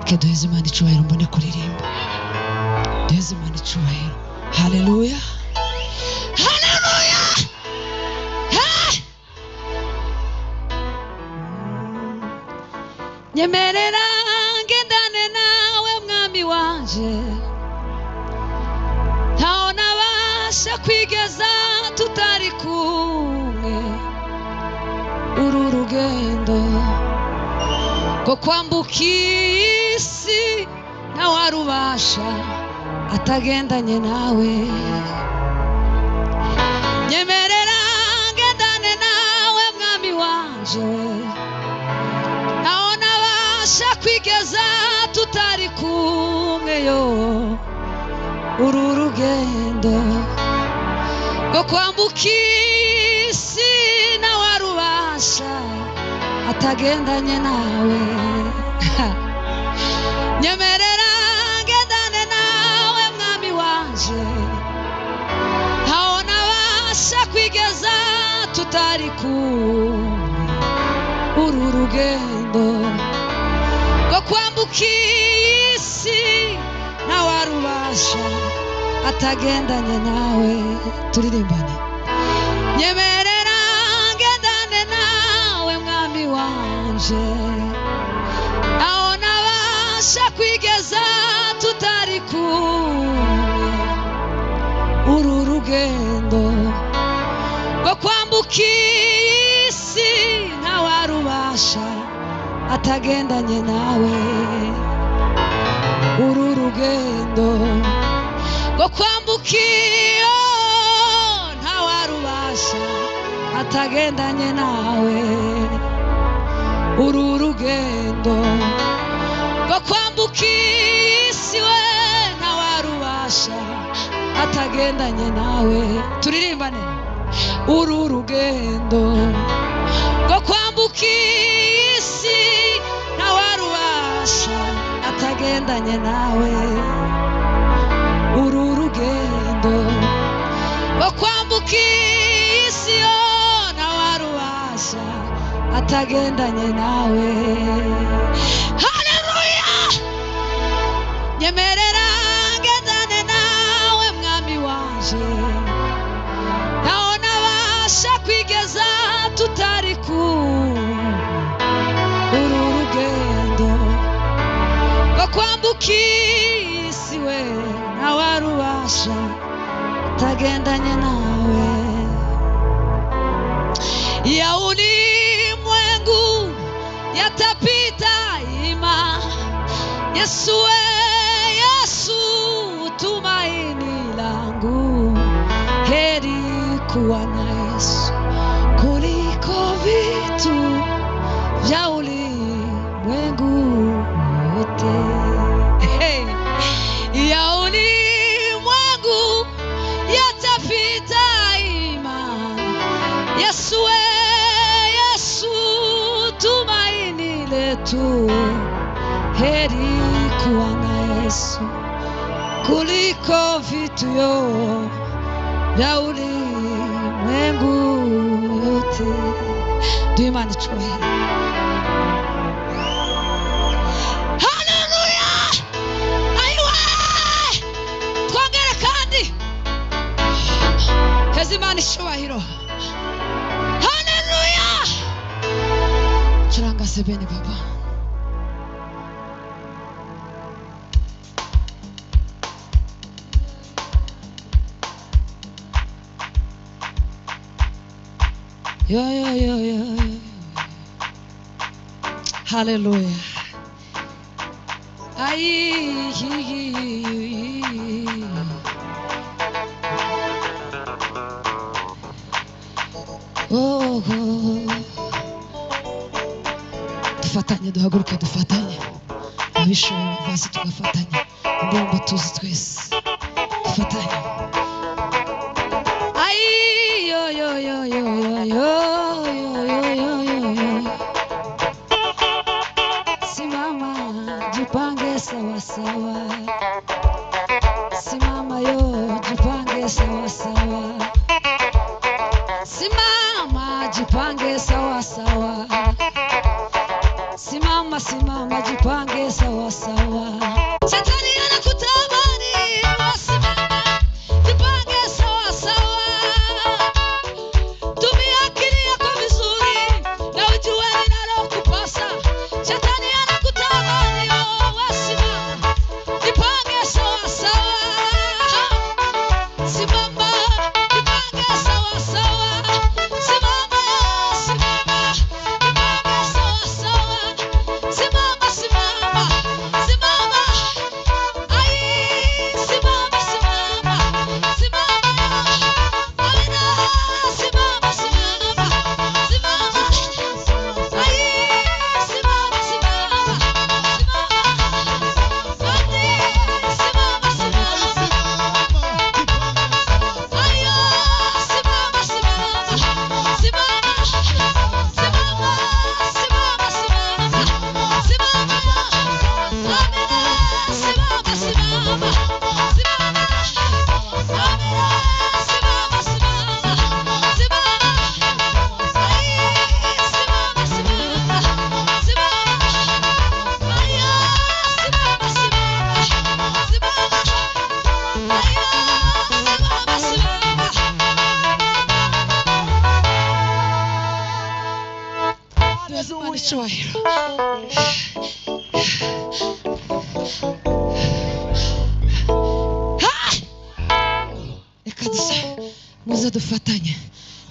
Duheze Imana icyubahiro mbone kuririmba. Duheze Imana icyubahiro. Haleluya. Haleluya. Nyemerera ngendane nawe mwami wanje, ntaho nabasha kwigeza tutari kumwe. Uru rugendo rwo kwambuka isi ntawarubasha atagendanye nawe. Nyemerera ngendane nawe mwami wanje, ntaho nabasha kwigeza tutari kumwe yo. Uru rugendo rwo kwambuka isi ntawarubasha atagendanye nawe. Nyemerera ngendane nawe mwami wanje, ntaho nabasha kwigeza tutari kumwe. Uru rugendo rwo kwambuka isi ntawarubasha atagendanye nawe. Turirimbane. Nyemerera ngendane nawe mwami wanje, ntaho nabasha kwigeza tutari kumwe. Uru rugendo rwo kwambuka isi ntawarubasha atagendanye nawe. Uru rugendo rwo kwambuka ntawarubasha atagendanye nawe. Uru rugendo rwo kwambuka isi we ntawarubasha atagendanye nawe. Turirimbane. Uru rugendo rwo kwambuka isi ntawarubasha atagendanye nawe. Uru rugendo rwo kwambuka isi ntawarubasha atagendanye nawe. Haleluya. Nyemerera ngendane nawe mwami wanje, ntaho nabasha kwigeza tutari kumwe. Uru rugendo rwo kwambuka isi we ntawarubasha atagendanye nawe. Ya ulimwengu yatapita ima, Yesu we Yesu tumaini langu. Heri kuwa na Yesu kuliko vitu vya ulimwengu wote. Ya ulimwengu yatapita ima, Yesu we Yesu tumaini letu. Heri kuwa na Yesu kuliko vitu vya ulimwengu yote. Duhe Imana icyubahiro. Haleluya. Ayiwe. Twongere kandi. Heza Imana icyubahiro. Haleluya. Churanga sebeni baba. Yo. Hallelujah. Oh. Dufatanye, duhaguruke dufatanye. Abishoboye bose tugafatanya. Indirimbo tuzi twese. Dufatanye. Simama, jipange sawa sawa. Simama yo, jipange sawa sawa. Simama, jipange sawa sawa. Simama simama jipange sawa sawa. Shetani anakutamani, simama jipange sawa sawa. Tumia akili yako vizuri na ujue linalokupasa. Shetani anakutamani, simama jipange sawa sawa. Simama jipange sawa sawa. Simama simama jipange sawa sawa. Simama simama simama. Ai simama simama simama. Amina simama simama simama. Ai simama simama simama. Andi simama simama. Ayo simama simama simama. Simama simama simama simama. Amina simama simama simama. Amina simama simama simama. Ai simama simama simama. Ayo simama simama simama. Ayo simama simama. Tuwazimani icyubahiro. Reka muze dufatanye.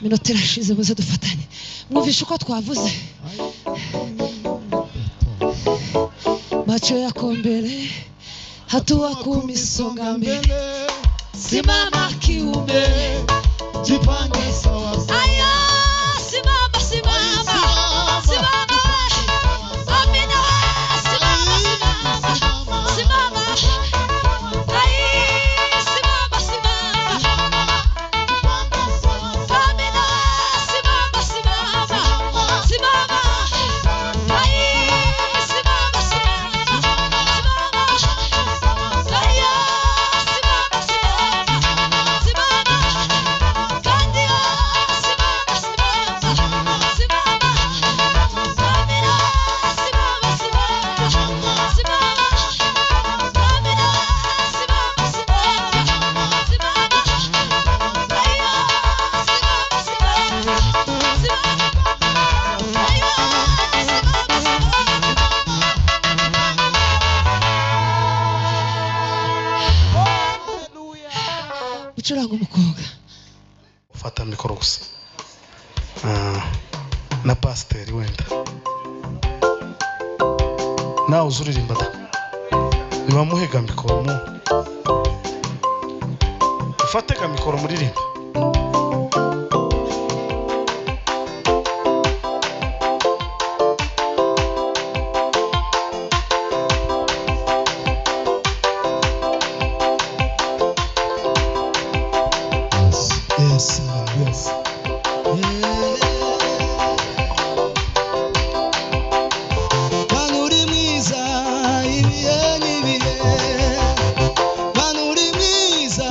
Iminota irashize, muze dufatanye. Mwumvishe uko twavuze. Macho yako mbele, hatua 10 songa mbele. Simama kiume, jipange sawa sawa. aya simama simama simama. Amina simama simama simama. Ai simama simama. Amina simama simama simama. Ai simama simama simama. Aya simama simama simama. Kandia simama simama simama. Amina simama simama simama. Amina simama simama simama. Aya simama simama simama. Aya simama simama. Ucuranga umukobwa. Ufata mikoro gusa. Na pasiteri wenda nawe uzuririmba da niba muhega mikoro mu ufate ka mikoro muririmba. Yes, yes. Manuri mwiza ibihe n'ibihe. Manuri mwiza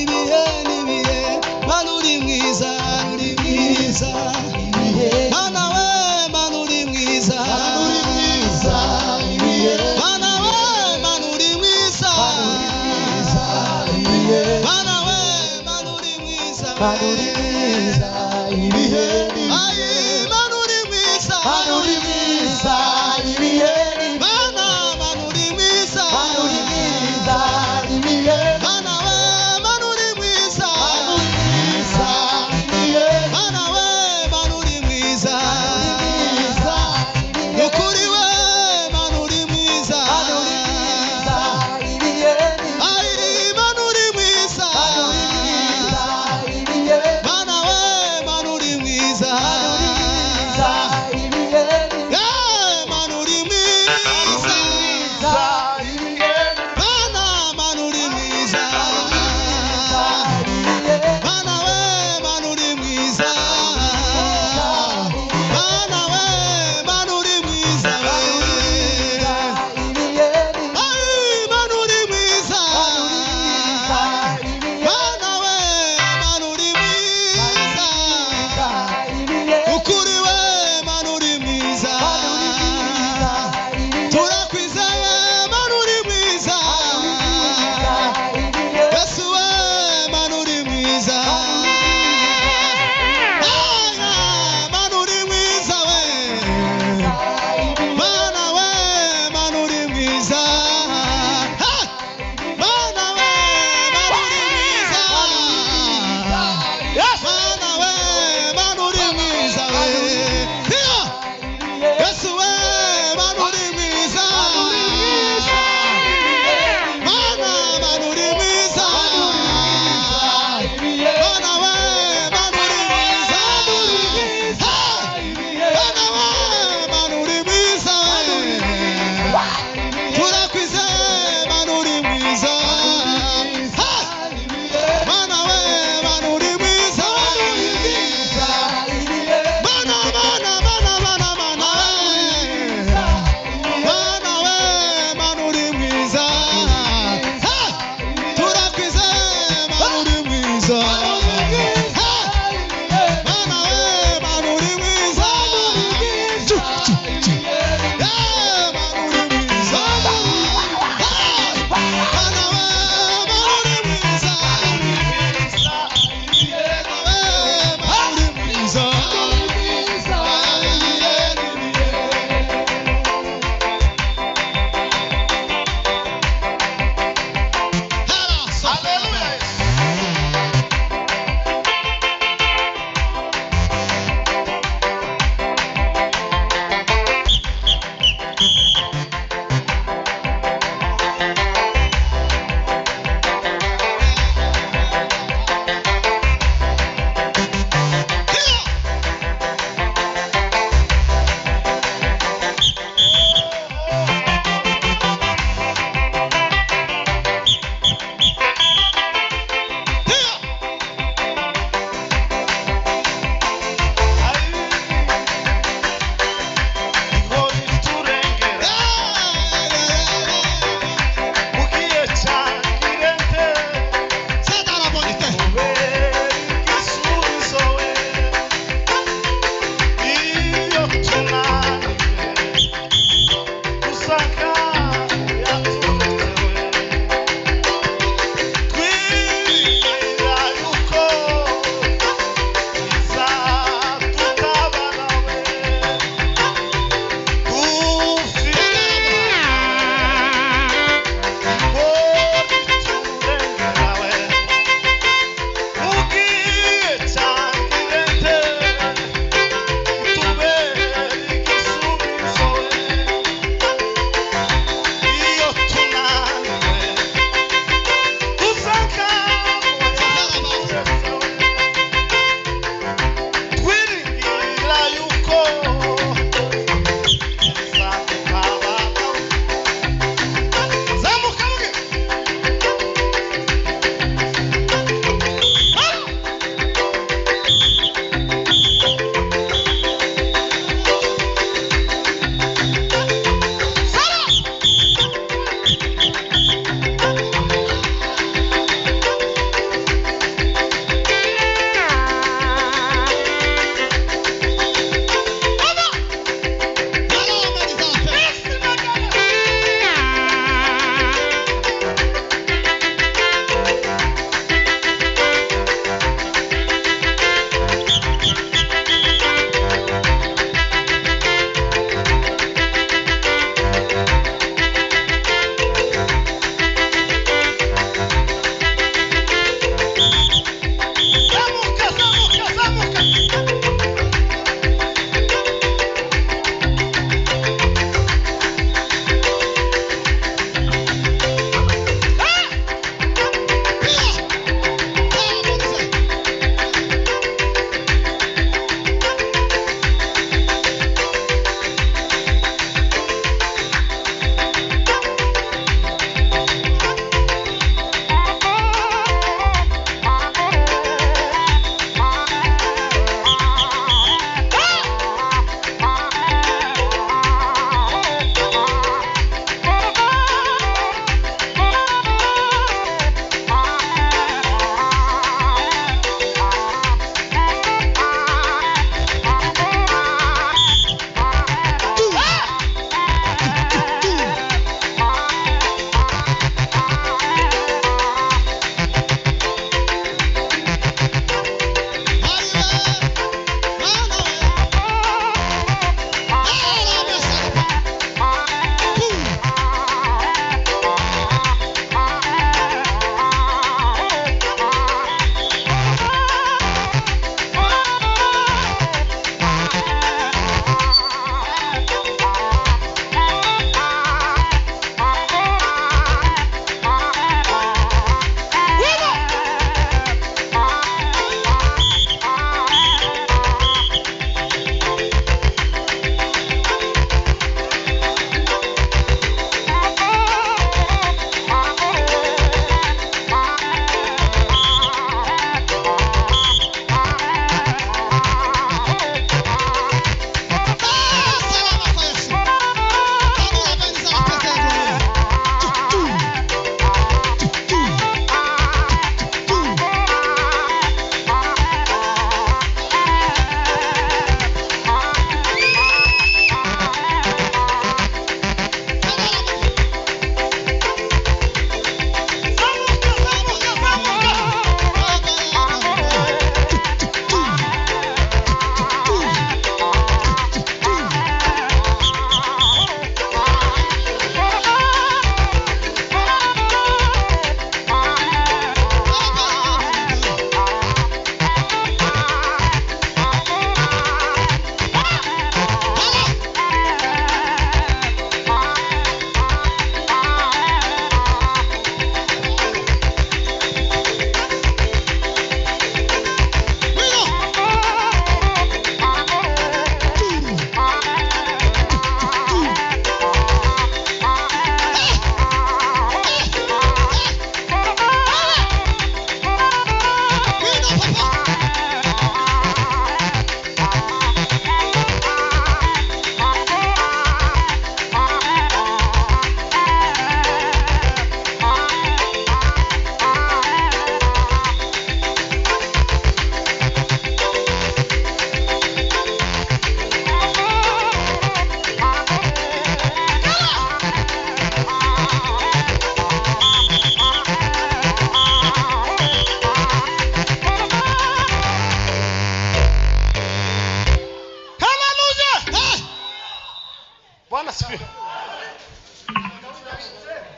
ibihe n'ibihe. Manuri mwiza uri mwiza ibihe. Mana we manuri mwiza. Manuri mwiza ibihe. Mana we manuri mwiza. Manuri mwiza ibihe. Mana we manuri mwiza. Manuri mwiza ibihe. Ai manuri mwiza. Manuri mwiza ibihe. Mana manuri mwiza. Manuri mwiza ibihe. Mana we manuri mwiza. Manuri mwiza ibihe. Mana we manuri mwiza. Nukuri we manuri mwiza. Manuri mwiza ibihe. Ai manuri mwiza. Manuri mwiza ibihe. Mana we manuri mwiza. Manuri mwiza ibihe.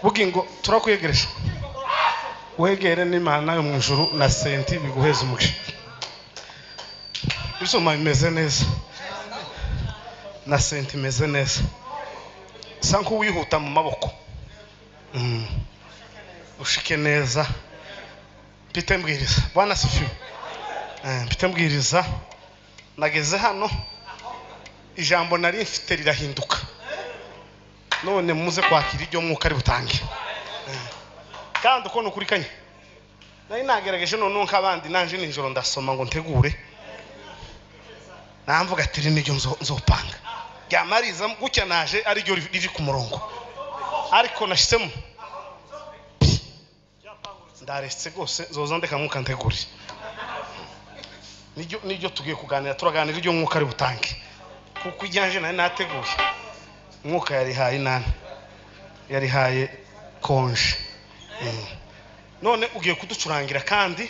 bugingo turakwegereje wegere n'Imana yo mu ijuru na senti biguheza umugisha bisoma imeze neza na senti imeze neza sanko wihuta mu maboko ushike neza mpite mbwiriza bwana sifiwe mpite mbwiriza nageze hano ijambo nari mfite rirahinduka none muze kwakira iryo mwuka ari butange kandi uko nukurikanye nari nagerageje none nk'abandi nanje ninjoro ndasoma ngo ntegure namvuga ati n'iryo nzopanga ryamariza gucya naje ari ryo riri ku murongo ariko nashyizemo ndaretse gose zoza ndeka mwuka ntegure niryo tugiye kuganira turaganira iryo mwuka ari butange kuko ijyanje nari nateguye mwuka yarihaye nani yarihaye konje none ugiye kuducurangira kandi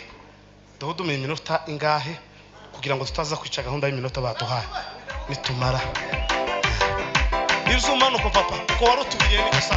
duhudume iminota ingahe kugira ngo tutaza kwica gahunda y'iminota batuhaye nitumara nizuma nuko papa ko warutubiye ni gusa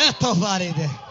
Eto varide.